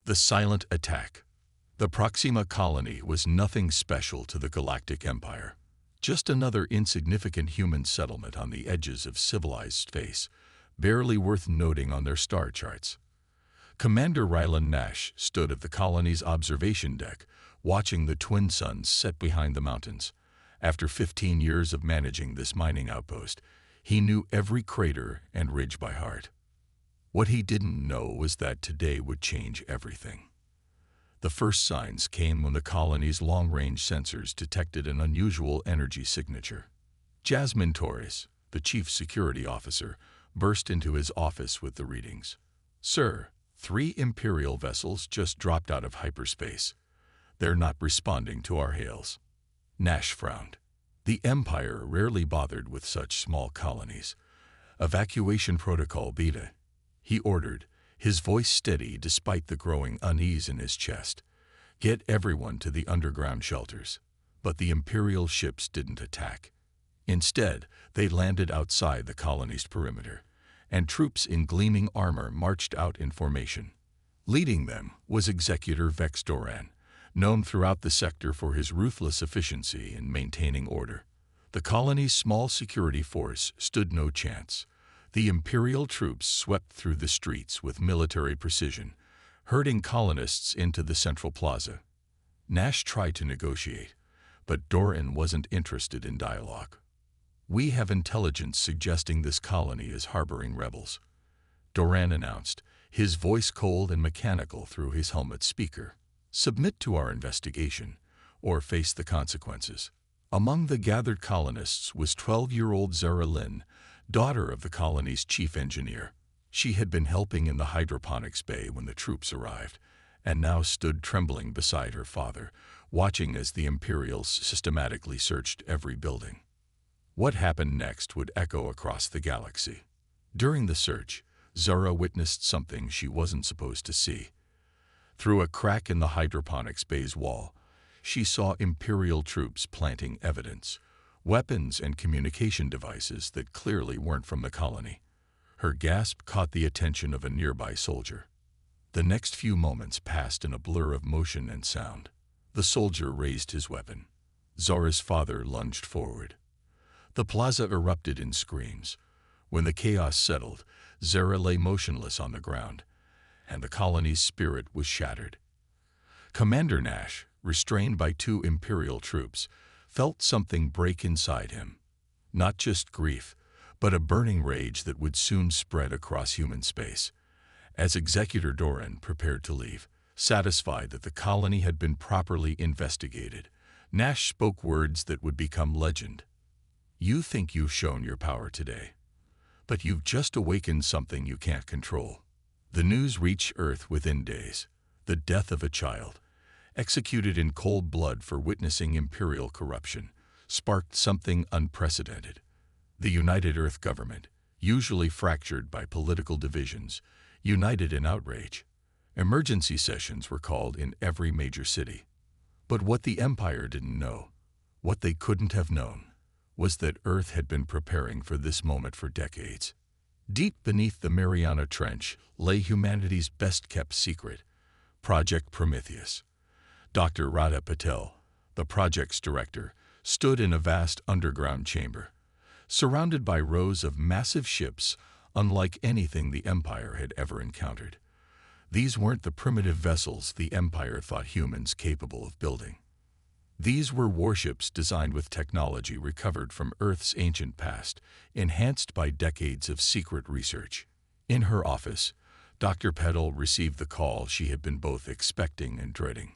The silent attack. The Proxima colony was nothing special to the Galactic Empire. Just another insignificant human settlement on the edges of civilized space, barely worth noting on their star charts. Commander Rylan Nash stood at the colony's observation deck, watching the twin suns set behind the mountains. After 15 years of managing this mining outpost, he knew every crater and ridge by heart. What he didn't know was that today would change everything. The first signs came when the colony's long-range sensors detected an unusual energy signature. Jasmine Torres, the chief security officer, burst into his office with the readings. "Sir, 3 Imperial vessels just dropped out of hyperspace. They're not responding to our hails." Nash frowned. The Empire rarely bothered with such small colonies. "Evacuation protocol beta," he ordered, his voice steady despite the growing unease in his chest. "Get everyone to the underground shelters." But the Imperial ships didn't attack. Instead, they landed outside the colony's perimeter, and troops in gleaming armor marched out in formation. Leading them was Executor Vex Doran, known throughout the sector for his ruthless efficiency in maintaining order. The colony's small security force stood no chance. The Imperial troops swept through the streets with military precision, herding colonists into the central plaza. Nash tried to negotiate, but Doran wasn't interested in dialogue. "We have intelligence suggesting this colony is harboring rebels," Doran announced, his voice cold and mechanical through his helmet speaker. "Submit to our investigation, or face the consequences." Among the gathered colonists was 12-year-old Zara Lynn, daughter of the colony's chief engineer. She had been helping in the hydroponics bay when the troops arrived, and now stood trembling beside her father, watching as the Imperials systematically searched every building. What happened next would echo across the galaxy. During the search, Zara witnessed something she wasn't supposed to see. Through a crack in the hydroponics bay's wall, she saw Imperial troops planting evidence, weapons and communication devices that clearly weren't from the colony. Her gasp caught the attention of a nearby soldier. The next few moments passed in a blur of motion and sound. The soldier raised his weapon. Zara's father lunged forward. The plaza erupted in screams. When the chaos settled, Zara lay motionless on the ground, and the colony's spirit was shattered. Commander Nash, restrained by 2 Imperial troops, felt something break inside him. Not just grief, but a burning rage that would soon spread across human space. As Executor Doran prepared to leave, satisfied that the colony had been properly investigated, Nash spoke words that would become legend. "You think you've shown your power today, but you've just awakened something you can't control." The news reached Earth within days. The death of a child, executed in cold blood for witnessing Imperial corruption, sparked something unprecedented. The United Earth government, usually fractured by political divisions, united in outrage. Emergency sessions were called in every major city. But what the Empire didn't know, what they couldn't have known, was that Earth had been preparing for this moment for decades. Deep beneath the Mariana Trench lay humanity's best-kept secret, Project Prometheus. Dr. Radha Patel, the project's director, stood in a vast underground chamber, surrounded by rows of massive ships unlike anything the Empire had ever encountered. These weren't the primitive vessels the Empire thought humans capable of building. These were warships designed with technology recovered from Earth's ancient past, enhanced by decades of secret research. In her office, Dr. Patel received the call she had been both expecting and dreading.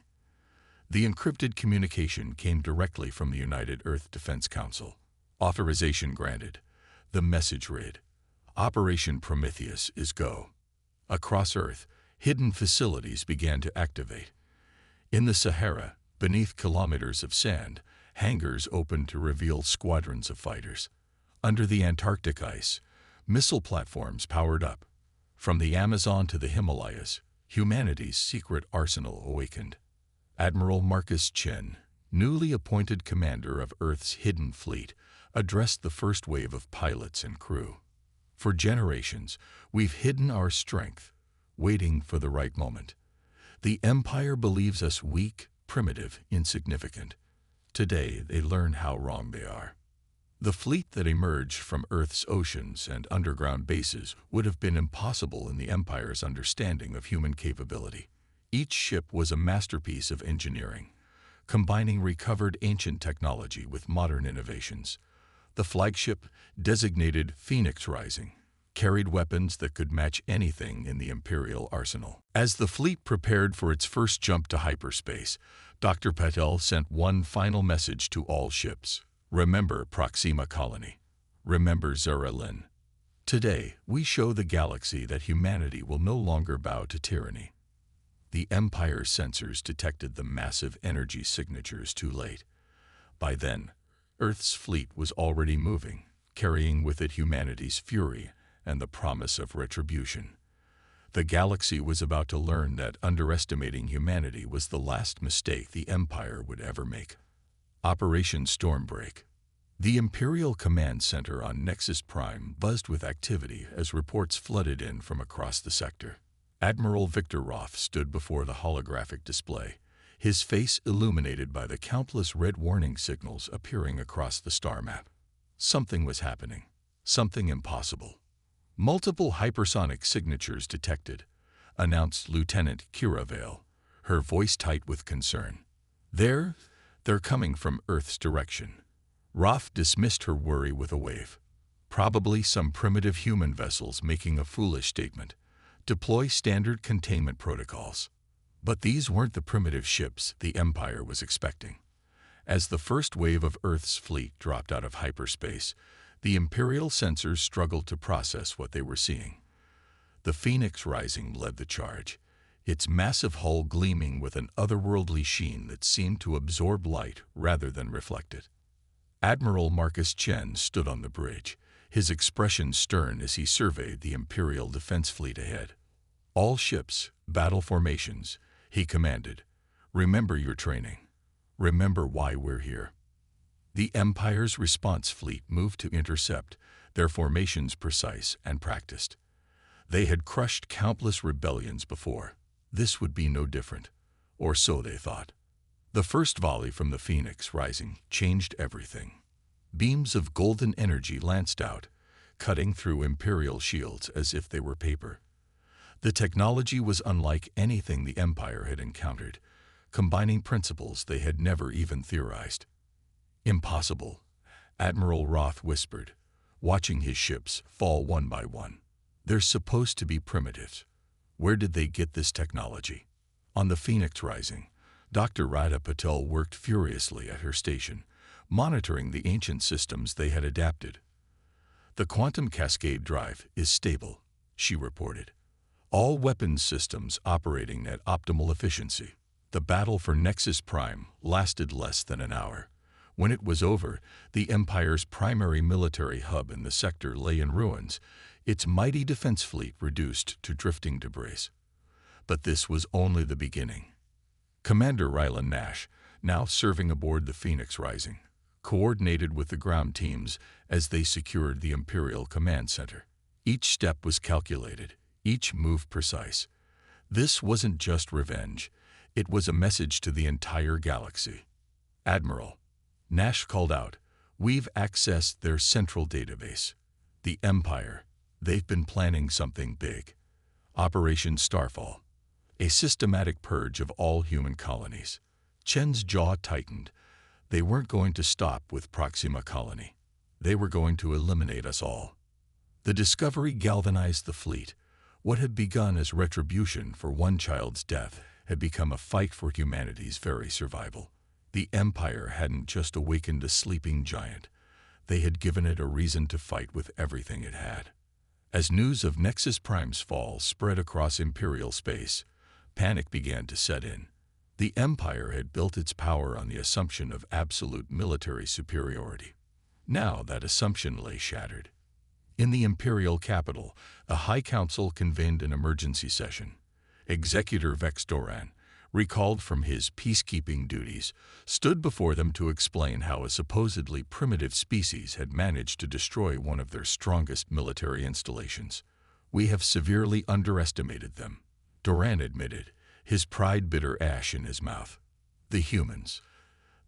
The encrypted communication came directly from the United Earth Defense Council. Authorization granted. The message read, "Operation Prometheus is go." Across Earth, hidden facilities began to activate. In the Sahara, beneath kilometers of sand, hangars opened to reveal squadrons of fighters. Under the Antarctic ice, missile platforms powered up. From the Amazon to the Himalayas, humanity's secret arsenal awakened. Admiral Marcus Chen, newly appointed commander of Earth's hidden fleet, addressed the first wave of pilots and crew. "For generations, we've hidden our strength, waiting for the right moment. The Empire believes us weak, primitive, insignificant. Today, they learn how wrong they are. The fleet that emerged from Earth's oceans and underground bases would have been impossible in the Empire's understanding of human capability. Each ship was a masterpiece of engineering, combining recovered ancient technology with modern innovations. The flagship, designated Phoenix Rising, carried weapons that could match anything in the Imperial arsenal. As the fleet prepared for its first jump to hyperspace, Dr. Patel sent one final message to all ships. Remember Proxima Colony. Remember Zara Lin. Today, we show the galaxy that humanity will no longer bow to tyranny. The Empire's sensors detected the massive energy signatures too late. By then, Earth's fleet was already moving, carrying with it humanity's fury and the promise of retribution. The galaxy was about to learn that underestimating humanity was the last mistake the Empire would ever make. Operation Stormbreak. The Imperial Command Center on Nexus Prime buzzed with activity as reports flooded in from across the sector. Admiral Victor Roth stood before the holographic display, his face illuminated by the countless red warning signals appearing across the star map. Something was happening. Something impossible. Multiple hypersonic signatures detected, announced Lieutenant Kira Vale, her voice tight with concern. They're coming from Earth's direction. Roth dismissed her worry with a wave. Probably some primitive human vessels making a foolish statement. Deploy standard containment protocols. But these weren't the primitive ships the Empire was expecting. As the first wave of Earth's fleet dropped out of hyperspace, the Imperial sensors struggled to process what they were seeing. The Phoenix Rising led the charge, its massive hull gleaming with an otherworldly sheen that seemed to absorb light rather than reflect it. Admiral Marcus Chen stood on the bridge, his expression stern as he surveyed the Imperial defense fleet ahead. All ships, battle formations, he commanded. Remember your training. Remember why we're here. The Empire's response fleet moved to intercept, their formations precise and practiced. They had crushed countless rebellions before. This would be no different, or so they thought. The first volley from the Phoenix Rising changed everything. Beams of golden energy lanced out, cutting through Imperial shields as if they were paper. The technology was unlike anything the Empire had encountered, combining principles they had never even theorized. Impossible, Admiral Roth whispered, watching his ships fall one by one. They're supposed to be primitives. Where did they get this technology? On the Phoenix Rising, Dr. Radha Patel worked furiously at her station, monitoring the ancient systems they had adapted. The quantum cascade drive is stable, she reported. All weapons systems operating at optimal efficiency. The battle for Nexus Prime lasted less than an hour. When it was over, the Empire's primary military hub in the sector lay in ruins, its mighty defense fleet reduced to drifting debris. But this was only the beginning. Commander Rylan Nash, now serving aboard the Phoenix Rising, coordinated with the ground teams as they secured the Imperial Command Center. Each step was calculated, each move precise. This wasn't just revenge. It was a message to the entire galaxy. Admiral, Nash called out, we've accessed their central database. The Empire, they've been planning something big. Operation Starfall, a systematic purge of all human colonies. Chen's jaw tightened. They weren't going to stop with Proxima Colony. They were going to eliminate us all. The discovery galvanized the fleet. What had begun as retribution for one child's death had become a fight for humanity's very survival. The Empire hadn't just awakened a sleeping giant. They had given it a reason to fight with everything it had. As news of Nexus Prime's fall spread across Imperial space, panic began to set in. The Empire had built its power on the assumption of absolute military superiority. Now that assumption lay shattered. In the Imperial capital, a High Council convened an emergency session. Executor Vex Doran, recalled from his peacekeeping duties, stood before them to explain how a supposedly primitive species had managed to destroy one of their strongest military installations. We have severely underestimated them, Doran admitted, his pride bitter ash in his mouth. The humans,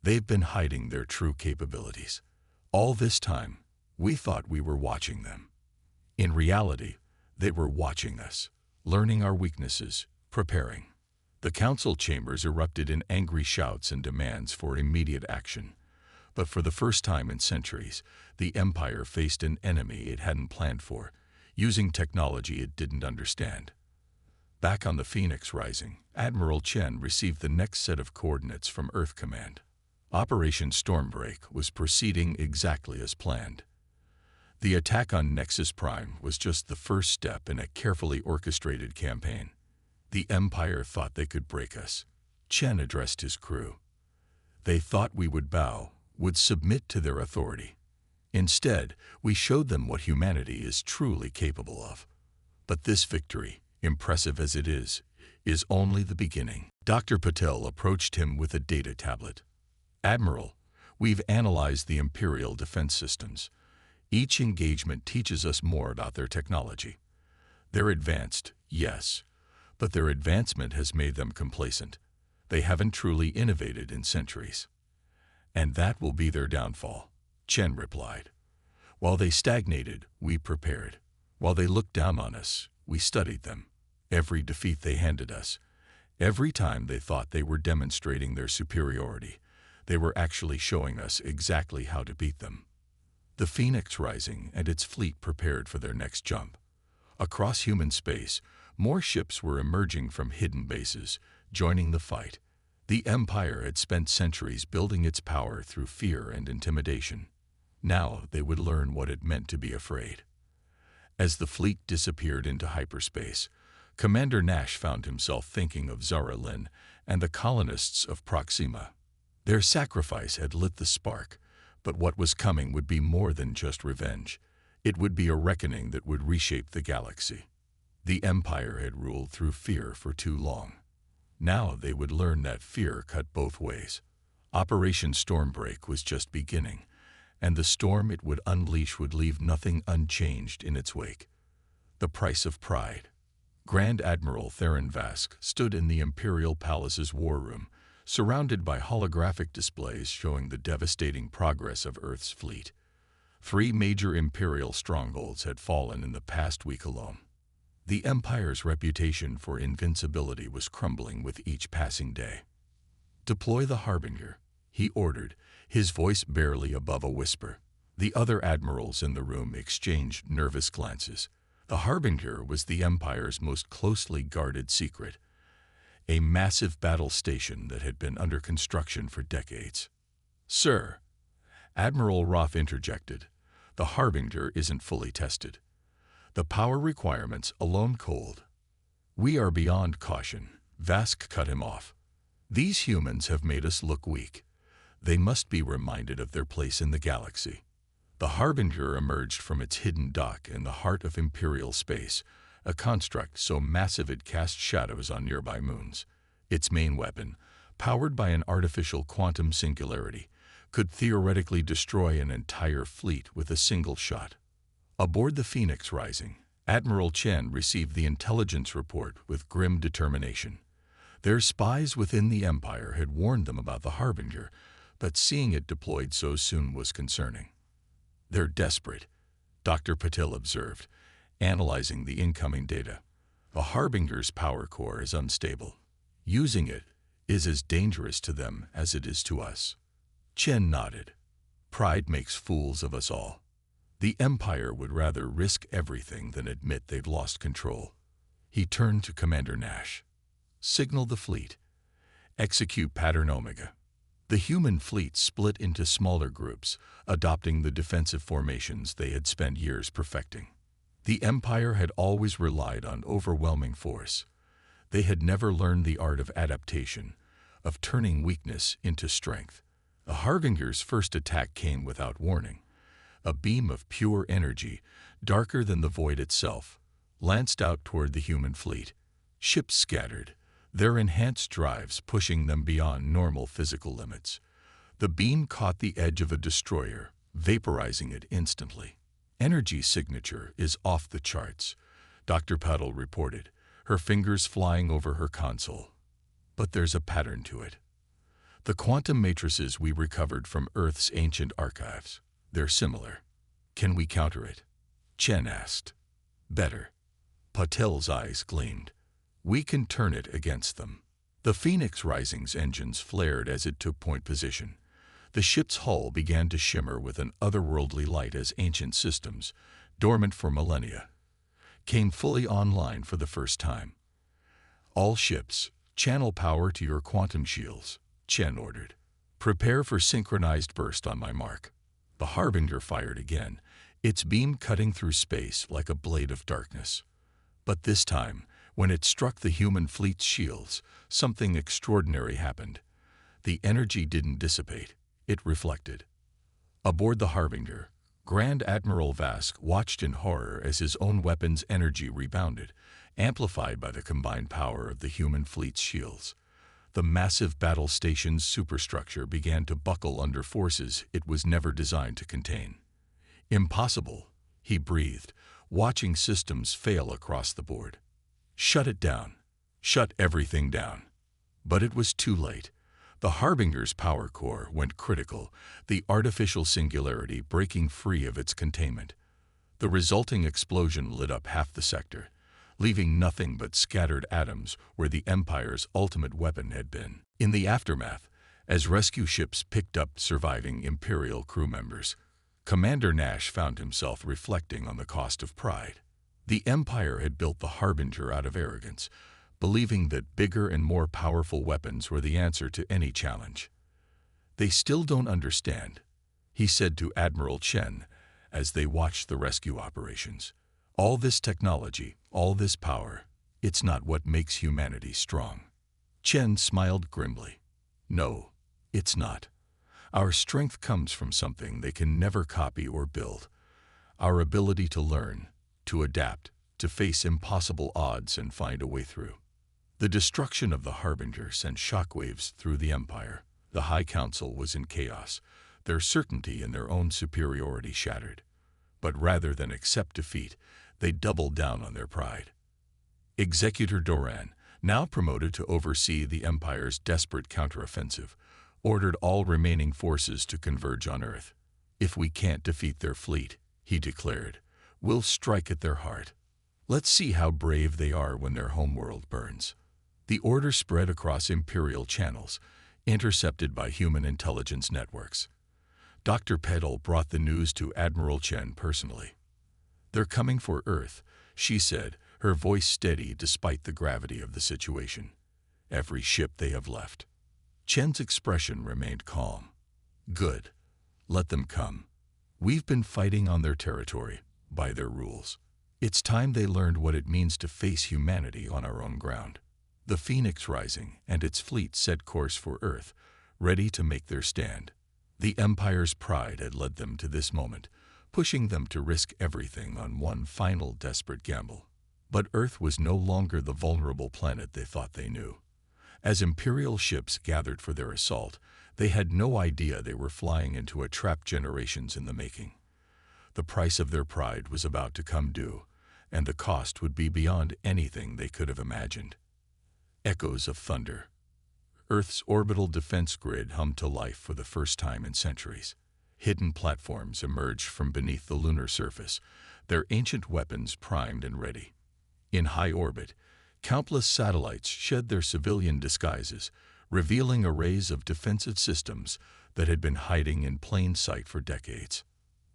they've been hiding their true capabilities. All this time, we thought we were watching them. In reality, they were watching us, learning our weaknesses, preparing. The council chambers erupted in angry shouts and demands for immediate action. But for the first time in centuries, the Empire faced an enemy it hadn't planned for, using technology it didn't understand. Back on the Phoenix Rising, Admiral Chen received the next set of coordinates from Earth Command. Operation Stormbreak was proceeding exactly as planned. The attack on Nexus Prime was just the first step in a carefully orchestrated campaign. The Empire thought they could break us. Chen addressed his crew. They thought we would bow, would submit to their authority. Instead, we showed them what humanity is truly capable of. But this victory, impressive as it is only the beginning. Dr. Patel approached him with a data tablet. Admiral, we've analyzed the Imperial defense systems. Each engagement teaches us more about their technology. They're advanced, yes, but their advancement has made them complacent. They haven't truly innovated in centuries. And that will be their downfall, Chen replied. While they stagnated, we prepared. While they looked down on us, we studied them. Every defeat they handed us, every time they thought they were demonstrating their superiority, they were actually showing us exactly how to beat them. The Phoenix Rising and its fleet prepared for their next jump. Across human space, more ships were emerging from hidden bases, joining the fight. The Empire had spent centuries building its power through fear and intimidation. Now they would learn what it meant to be afraid. As the fleet disappeared into hyperspace, Commander Nash found himself thinking of Zara Lin and the colonists of Proxima. Their sacrifice had lit the spark, but what was coming would be more than just revenge. It would be a reckoning that would reshape the galaxy. The Empire had ruled through fear for too long. Now they would learn that fear cut both ways. Operation Stormbreak was just beginning, and the storm it would unleash would leave nothing unchanged in its wake. The price of pride. Grand Admiral Theron Vask stood in the Imperial Palace's war room, surrounded by holographic displays showing the devastating progress of Earth's fleet. 3 major Imperial strongholds had fallen in the past week alone. The Empire's reputation for invincibility was crumbling with each passing day. "Deploy the Harbinger," he ordered, his voice barely above a whisper. The other admirals in the room exchanged nervous glances. The Harbinger was the Empire's most closely guarded secret, a massive battle station that had been under construction for decades. "Sir," Admiral Roth interjected, "the Harbinger isn't fully tested. The power requirements alone cold." "We are beyond caution," Vask cut him off. "These humans have made us look weak. They must be reminded of their place in the galaxy." The Harbinger emerged from its hidden dock in the heart of Imperial space, a construct so massive it cast shadows on nearby moons. Its main weapon, powered by an artificial quantum singularity, could theoretically destroy an entire fleet with a single shot. Aboard the Phoenix Rising, Admiral Chen received the intelligence report with grim determination. Their spies within the Empire had warned them about the Harbinger, but seeing it deployed so soon was concerning. "They're desperate," Dr. Patel observed, analyzing the incoming data. "The Harbinger's power core is unstable. Using it is as dangerous to them as it is to us." Chen nodded. "Pride makes fools of us all. The Empire would rather risk everything than admit they've lost control." He turned to Commander Nash. "Signal the fleet. Execute Pattern Omega." The human fleet split into smaller groups, adopting the defensive formations they had spent years perfecting. The Empire had always relied on overwhelming force. They had never learned the art of adaptation, of turning weakness into strength. The Harbinger's first attack came without warning. A beam of pure energy, darker than the void itself, lanced out toward the human fleet. Ships scattered, their enhanced drives pushing them beyond normal physical limits. The beam caught the edge of a destroyer, vaporizing it instantly. "Energy signature is off the charts," Dr. Patel reported, her fingers flying over her console. But there's a pattern to it. The quantum matrices we recovered from Earth's ancient archives, they're similar. Can we counter it? Chen asked. Better. Patel's eyes gleamed. We can turn it against them. The Phoenix Rising's engines flared as it took point position. The ship's hull began to shimmer with an otherworldly light as ancient systems, dormant for millennia, came fully online for the first time. All ships, channel power to your quantum shields, Chen ordered. Prepare for synchronized burst on my mark. The Harbinger fired again, its beam cutting through space like a blade of darkness. But this time, when it struck the human fleet's shields, something extraordinary happened. The energy didn't dissipate, it reflected. Aboard the Harbinger, Grand Admiral Vask watched in horror as his own weapon's energy rebounded, amplified by the combined power of the human fleet's shields. The massive battle station's superstructure began to buckle under forces it was never designed to contain. Impossible, he breathed, watching systems fail across the board. Shut it down. Shut everything down. But it was too late. The Harbinger's power core went critical, the artificial singularity breaking free of its containment. The resulting explosion lit up half the sector, leaving nothing but scattered atoms where the Empire's ultimate weapon had been. In the aftermath, as rescue ships picked up surviving Imperial crew members, Commander Nash found himself reflecting on the cost of pride. The Empire had built the Harbinger out of arrogance, believing that bigger and more powerful weapons were the answer to any challenge. They still don't understand, he said to Admiral Chen as they watched the rescue operations. All this technology, all this power, it's not what makes humanity strong. Chen smiled grimly. No, it's not. Our strength comes from something they can never copy or build. Our ability to learn, to adapt, to face impossible odds and find a way through. The destruction of the Harbinger sent shockwaves through the Empire. The High Council was in chaos, their certainty in their own superiority shattered. But rather than accept defeat, they doubled down on their pride. Executor Doran, now promoted to oversee the Empire's desperate counteroffensive, ordered all remaining forces to converge on Earth. If we can't defeat their fleet, he declared, we'll strike at their heart. Let's see how brave they are when their homeworld burns. The order spread across Imperial channels, intercepted by human intelligence networks. Dr. Petal brought the news to Admiral Chen personally. They're coming for Earth, she said, her voice steady despite the gravity of the situation. Every ship they have left. Chen's expression remained calm. Good. Let them come. We've been fighting on their territory, by their rules. It's time they learned what it means to face humanity on our own ground. The Phoenix Rising and its fleet set course for Earth, ready to make their stand. The Empire's pride had led them to this moment, pushing them to risk everything on one final desperate gamble. But Earth was no longer the vulnerable planet they thought they knew. As Imperial ships gathered for their assault, they had no idea they were flying into a trap generations in the making. The price of their pride was about to come due, and the cost would be beyond anything they could have imagined. Echoes of thunder. Earth's orbital defense grid hummed to life for the first time in centuries. Hidden platforms emerged from beneath the lunar surface, their ancient weapons primed and ready. In high orbit, countless satellites shed their civilian disguises, revealing arrays of defensive systems that had been hiding in plain sight for decades.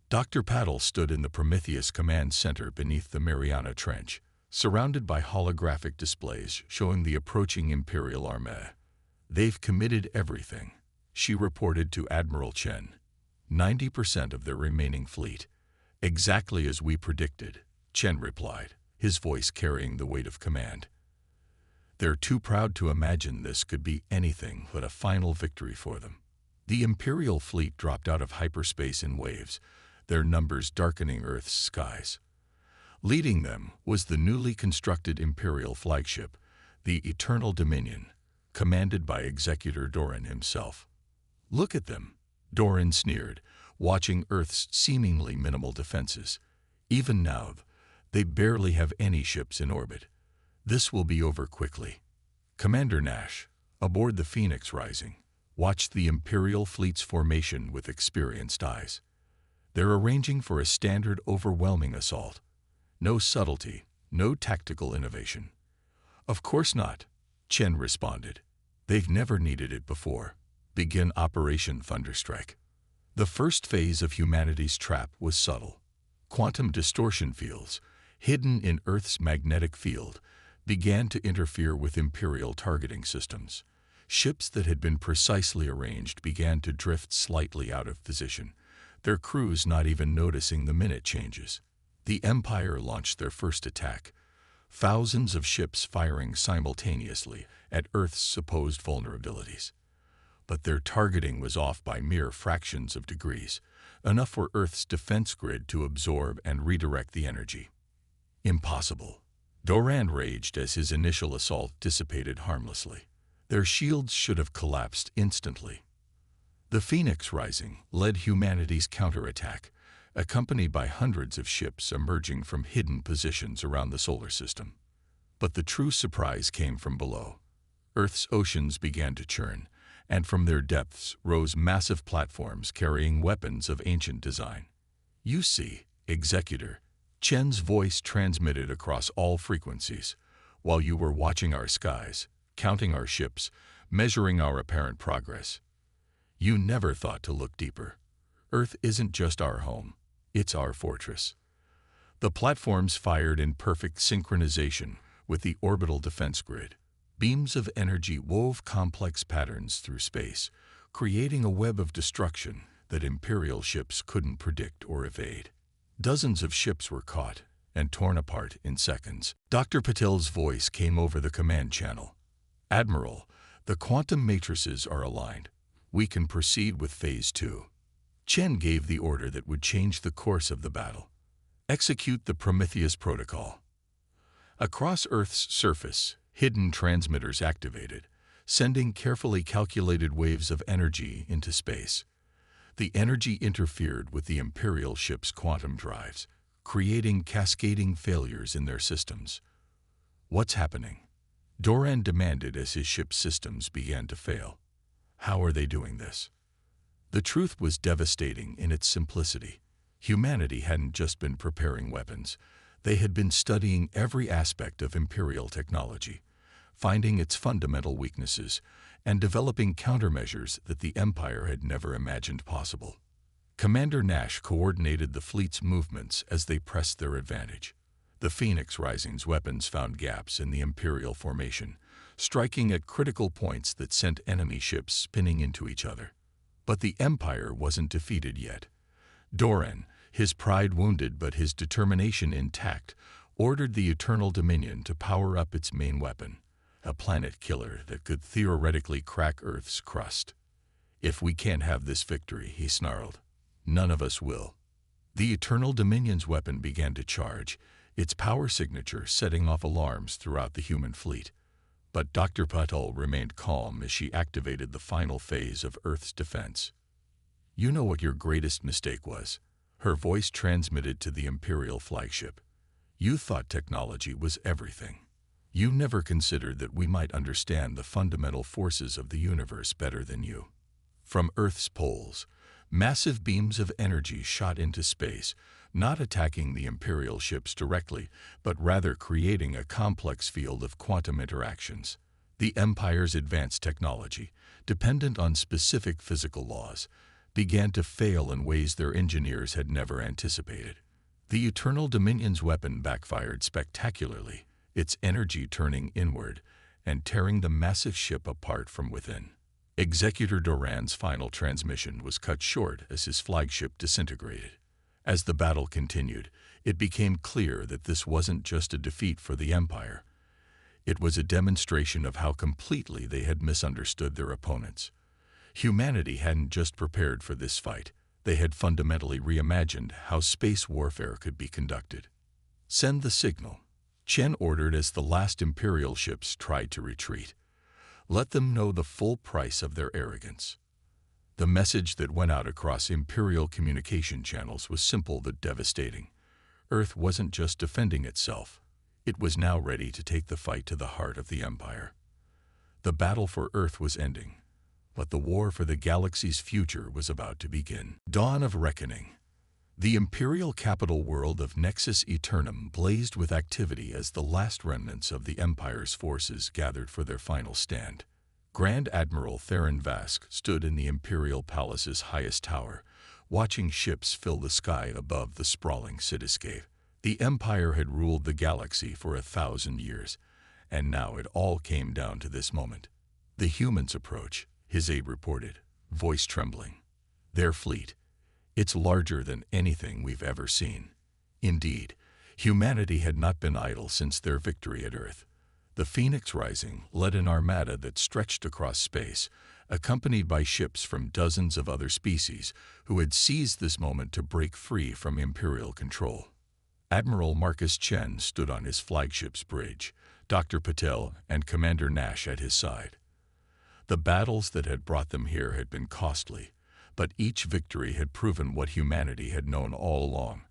Dr. Paddle stood in the Prometheus Command Center beneath the Mariana Trench, surrounded by holographic displays showing the approaching Imperial Armée. They've committed everything, she reported to Admiral Chen. 90% of their remaining fleet. Exactly as we predicted, Chen replied, his voice carrying the weight of command. They're too proud to imagine this could be anything but a final victory for them. The Imperial fleet dropped out of hyperspace in waves, their numbers darkening Earth's skies. Leading them was the newly constructed Imperial flagship, the Eternal Dominion, commanded by Executor Doran himself. Look at them, Doran sneered, watching Earth's seemingly minimal defenses. Even now, they barely have any ships in orbit. This will be over quickly. Commander Nash, Aboard the Phoenix Rising, watched the Imperial fleet's formation with experienced eyes. They're arranging for a standard overwhelming assault. No subtlety, no tactical innovation. Of course not, Chen responded. They've never needed it before. Begin Operation Thunderstrike. The first phase of humanity's trap was subtle. Quantum distortion fields, hidden in Earth's magnetic field, began to interfere with Imperial targeting systems. Ships that had been precisely arranged began to drift slightly out of position, their crews not even noticing the minute changes. The Empire launched their first attack, thousands of ships firing simultaneously at Earth's supposed vulnerabilities. But their targeting was off by mere fractions of degrees, enough for Earth's defense grid to absorb and redirect the energy. Impossible. Doran raged as his initial assault dissipated harmlessly. Their shields should have collapsed instantly. The Phoenix Rising led humanity's counterattack, accompanied by hundreds of ships emerging from hidden positions around the solar system. But the true surprise came from below. Earth's oceans began to churn, and from their depths rose massive platforms carrying weapons of ancient design. You see, Executor, Chen's voice transmitted across all frequencies, while you were watching our skies, counting our ships, measuring our apparent progress. You never thought to look deeper. Earth isn't just our home, it's our fortress. The platforms fired in perfect synchronization with the orbital defense grid. Beams of energy wove complex patterns through space, creating a web of destruction that Imperial ships couldn't predict or evade. Dozens of ships were caught and torn apart in seconds. Dr. Patel's voice came over the command channel. Admiral, the quantum matrices are aligned. We can proceed with Phase 2. Chen gave the order that would change the course of the battle. Execute the Prometheus Protocol. Across Earth's surface, hidden transmitters activated, sending carefully calculated waves of energy into space. The energy interfered with the Imperial ship's quantum drives, creating cascading failures in their systems. What's happening? Doran demanded as his ship's systems began to fail. How are they doing this? The truth was devastating in its simplicity. Humanity hadn't just been preparing weapons. They had been studying every aspect of Imperial technology, finding its fundamental weaknesses, and developing countermeasures that the Empire had never imagined possible. Commander Nash coordinated the fleet's movements as they pressed their advantage. The Phoenix Rising's weapons found gaps in the Imperial formation, striking at critical points that sent enemy ships spinning into each other. But the Empire wasn't defeated yet. Doran, his pride wounded but his determination intact, ordered the Eternal Dominion to power up its main weapon, a planet killer that could theoretically crack Earth's crust. If we can't have this victory, he snarled, none of us will. The Eternal Dominion's weapon began to charge, its power signature setting off alarms throughout the human fleet. But Dr. Patel remained calm as she activated the final phase of Earth's defense. You know what your greatest mistake was? Her voice transmitted to the Imperial flagship. You thought technology was everything. You never considered that we might understand the fundamental forces of the universe better than you. From Earth's poles, massive beams of energy shot into space, not attacking the Imperial ships directly, but rather creating a complex field of quantum interactions. The Empire's advanced technology, dependent on specific physical laws, began to fail in ways their engineers had never anticipated. The Eternal Dominion's weapon backfired spectacularly, its energy turning inward and tearing the massive ship apart from within. Executor Doran's final transmission was cut short as his flagship disintegrated. As the battle continued, it became clear that this wasn't just a defeat for the Empire. It was a demonstration of how completely they had misunderstood their opponents. Humanity hadn't just prepared for this fight, they had fundamentally reimagined how space warfare could be conducted. Send the signal, Chen ordered as the last Imperial ships tried to retreat. Let them know the full price of their arrogance. The message that went out across Imperial communication channels was simple but devastating. Earth wasn't just defending itself. It was now ready to take the fight to the heart of the Empire. The battle for Earth was ending, but the war for the galaxy's future was about to begin. Dawn of Reckoning. The imperial capital world of Nexus Eternum blazed with activity as the last remnants of the Empire's forces gathered for their final stand. Grand Admiral Theron Vask stood in the Imperial Palace's highest tower, watching ships fill the sky above the sprawling cityscape. The Empire had ruled the galaxy for 1,000 years, and now it all came down to this moment. The humans approach, his aide reported, voice trembling. Their fleet. It's larger than anything we've ever seen. Indeed, humanity had not been idle since their victory at Earth. The Phoenix Rising led an armada that stretched across space, accompanied by ships from dozens of other species who had seized this moment to break free from Imperial control. Admiral Marcus Chen stood on his flagship's bridge, Dr. Patel and Commander Nash at his side. The battles that had brought them here had been costly, but each victory had proven what humanity had known all along.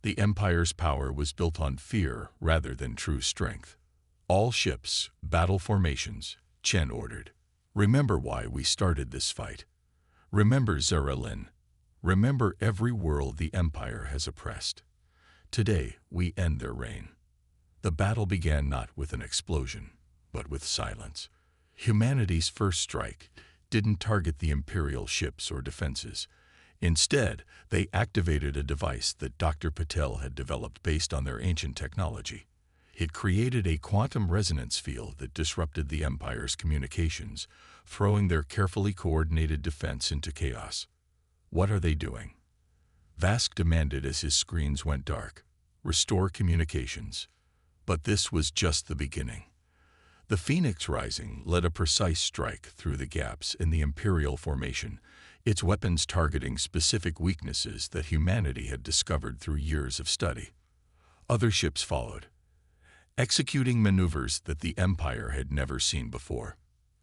The Empire's power was built on fear rather than true strength. All ships, battle formations, Chen ordered. Remember why we started this fight. Remember Zara Lin. Remember every world the Empire has oppressed. Today, we end their reign. The battle began not with an explosion, but with silence. Humanity's first strike didn't target the Imperial ships or defenses. Instead, they activated a device that Dr. Patel had developed based on their ancient technology. It created a quantum resonance field that disrupted the Empire's communications, throwing their carefully coordinated defense into chaos. What are they doing? Vask demanded as his screens went dark. Restore communications. But this was just the beginning. The Phoenix Rising led a precise strike through the gaps in the Imperial formation, its weapons targeting specific weaknesses that humanity had discovered through years of study. Other ships followed, executing maneuvers that the Empire had never seen before.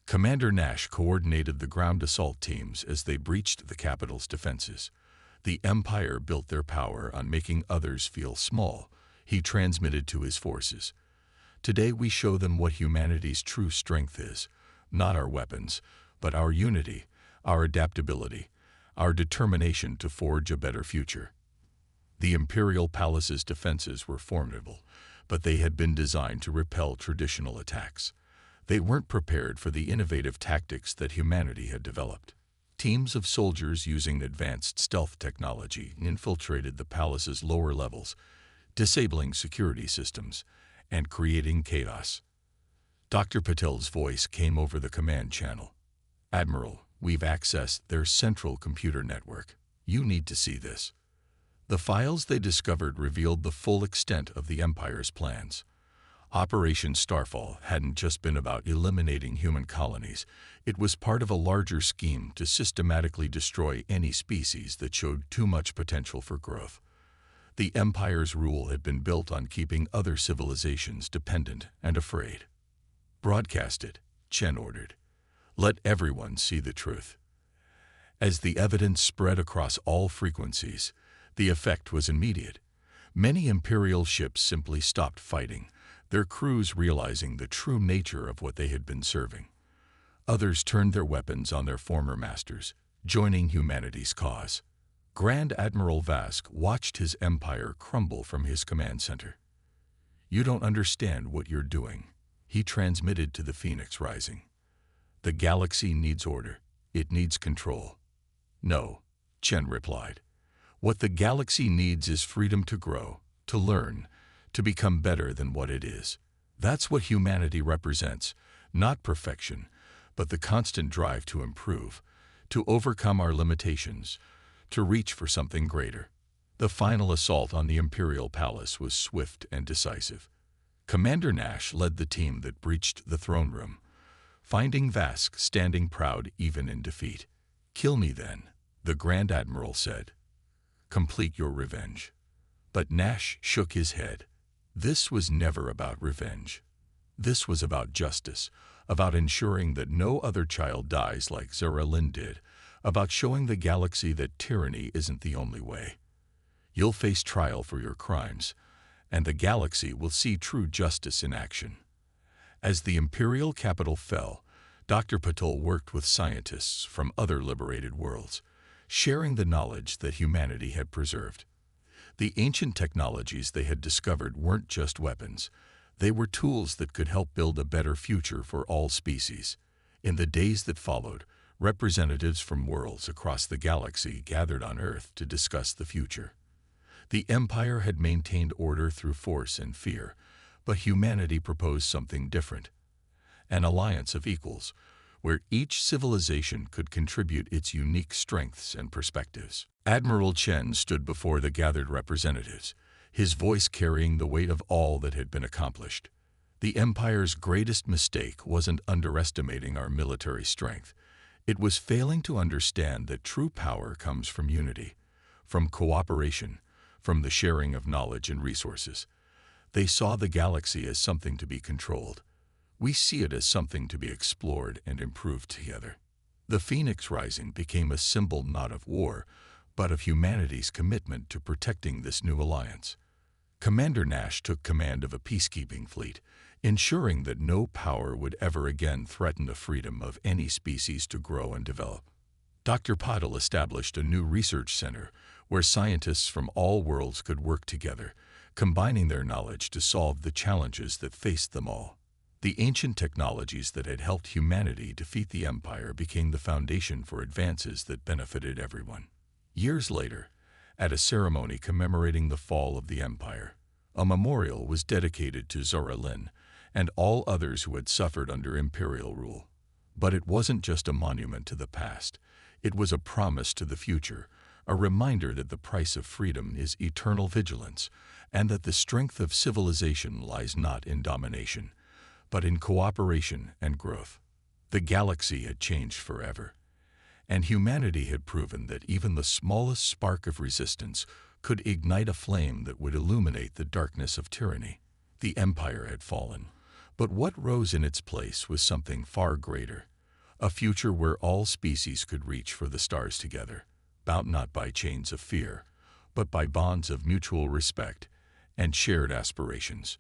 Commander Nash coordinated the ground assault teams as they breached the capital's defenses. The Empire built their power on making others feel small, he transmitted to his forces. Today we show them what humanity's true strength is, not our weapons, but our unity, our adaptability, our determination to forge a better future. The Imperial Palace's defenses were formidable, but they had been designed to repel traditional attacks. They weren't prepared for the innovative tactics that humanity had developed. Teams of soldiers using advanced stealth technology infiltrated the palace's lower levels, disabling security systems and creating chaos. Dr. Patel's voice came over the command channel. Admiral, we've accessed their central computer network. You need to see this. The files they discovered revealed the full extent of the Empire's plans. Operation Starfall hadn't just been about eliminating human colonies. It was part of a larger scheme to systematically destroy any species that showed too much potential for growth. The Empire's rule had been built on keeping other civilizations dependent and afraid. Broadcast it, Chen ordered. Let everyone see the truth. As the evidence spread across all frequencies, the effect was immediate. Many Imperial ships simply stopped fighting, their crews realizing the true nature of what they had been serving. Others turned their weapons on their former masters, joining humanity's cause. Grand Admiral Vask watched his empire crumble from his command center. You don't understand what you're doing, he transmitted to the Phoenix Rising. The galaxy needs order. It needs control. No, Chen replied. What the galaxy needs is freedom to grow, to learn, to become better than what it is. That's what humanity represents, not perfection, but the constant drive to improve, to overcome our limitations, to reach for something greater. The final assault on the Imperial Palace was swift and decisive. Commander Nash led the team that breached the throne room, finding Vask standing proud even in defeat. Kill me then, the Grand Admiral said. Complete your revenge. But Nash shook his head. This was never about revenge. This was about justice, about ensuring that no other child dies like Zara Lin did, about showing the galaxy that tyranny isn't the only way. You'll face trial for your crimes, and the galaxy will see true justice in action. As the Imperial capital fell, Dr. Patul worked with scientists from other liberated worlds, sharing the knowledge that humanity had preserved. The ancient technologies they had discovered weren't just weapons. They were tools that could help build a better future for all species. In the days that followed, representatives from worlds across the galaxy gathered on Earth to discuss the future. The Empire had maintained order through force and fear, but humanity proposed something different. An alliance of equals, where each civilization could contribute its unique strengths and perspectives. Admiral Chen stood before the gathered representatives, his voice carrying the weight of all that had been accomplished. The Empire's greatest mistake wasn't underestimating our military strength. It was failing to understand that true power comes from unity, from cooperation, from the sharing of knowledge and resources. They saw the galaxy as something to be controlled. We see it as something to be explored and improved together. The Phoenix Rising became a symbol not of war, but of humanity's commitment to protecting this new alliance. Commander Nash took command of a peacekeeping fleet, ensuring that no power would ever again threaten the freedom of any species to grow and develop. Dr. Patil established a new research center where scientists from all worlds could work together, combining their knowledge to solve the challenges that faced them all. The ancient technologies that had helped humanity defeat the Empire became the foundation for advances that benefited everyone. Years later, at a ceremony commemorating the fall of the Empire, a memorial was dedicated to Zora Lin and all others who had suffered under imperial rule. But it wasn't just a monument to the past. It was a promise to the future, a reminder that the price of freedom is eternal vigilance, and that the strength of civilization lies not in domination, but in cooperation and growth. The galaxy had changed forever, and humanity had proven that even the smallest spark of resistance could ignite a flame that would illuminate the darkness of tyranny. The Empire had fallen, but what rose in its place was something far greater, a future where all species could reach for the stars together, bound not by chains of fear, but by bonds of mutual respect and shared aspirations.